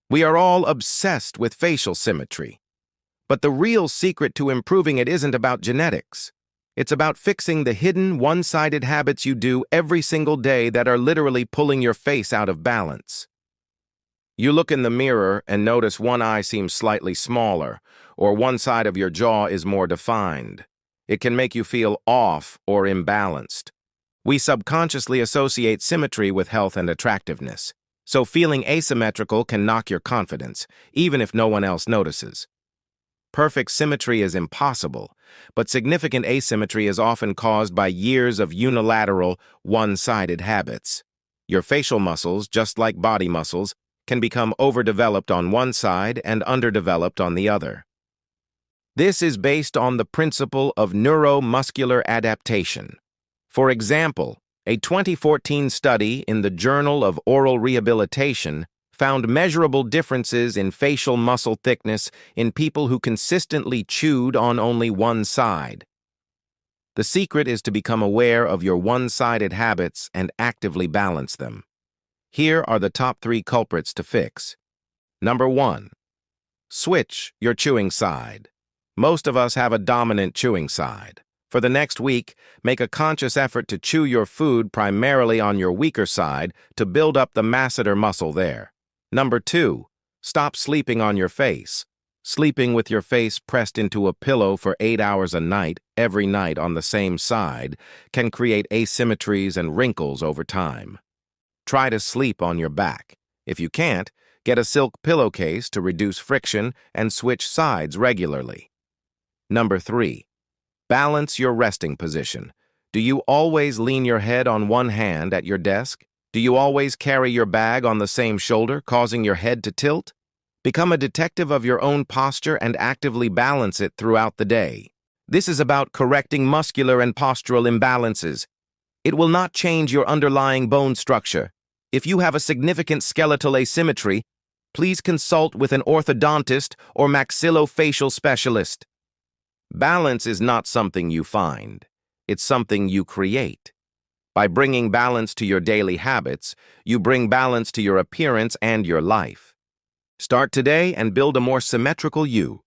We are all obsessed with facial symmetry. But the real secret to improving it isn't about genetics. It's about fixing the hidden, one-sided habits you do every single day that are literally pulling your face out of balance. You look in the mirror and notice one eye seems slightly smaller, or one side of your jaw is more defined. It can make you feel off or imbalanced. We subconsciously associate symmetry with health and attractiveness, so feeling asymmetrical can knock your confidence, even if no one else notices. Perfect symmetry is impossible, but significant asymmetry is often caused by years of unilateral, one-sided habits. Your facial muscles, just like body muscles, can become overdeveloped on one side and underdeveloped on the other. This is based on the principle of neuromuscular adaptation. For example, a 2014 study in the Journal of Oral Rehabilitation found measurable differences in facial muscle thickness in people who consistently chewed on only one side. The secret is to become aware of your one-sided habits and actively balance them. Here are the top 3 culprits to fix. Number 1. Switch your chewing side. Most of us have a dominant chewing side. For the next week, make a conscious effort to chew your food primarily on your weaker side to build up the masseter muscle there. Number 2. Stop sleeping on your face. Sleeping with your face pressed into a pillow for 8 hours a night, every night on the same side, can create asymmetries and wrinkles over time. Try to sleep on your back. If you can't, get a silk pillowcase to reduce friction and switch sides regularly. Number 3. Balance your resting position. Do you always lean your head on one hand at your desk? Do you always carry your bag on the same shoulder, causing your head to tilt? Become a detective of your own posture and actively balance it throughout the day. This is about correcting muscular and postural imbalances. It will not change your underlying bone structure. If you have a significant skeletal asymmetry, please consult with an orthodontist or maxillofacial specialist. Balance is not something you find. It's something you create. By bringing balance to your daily habits, you bring balance to your appearance and your life. Start today and build a more symmetrical you.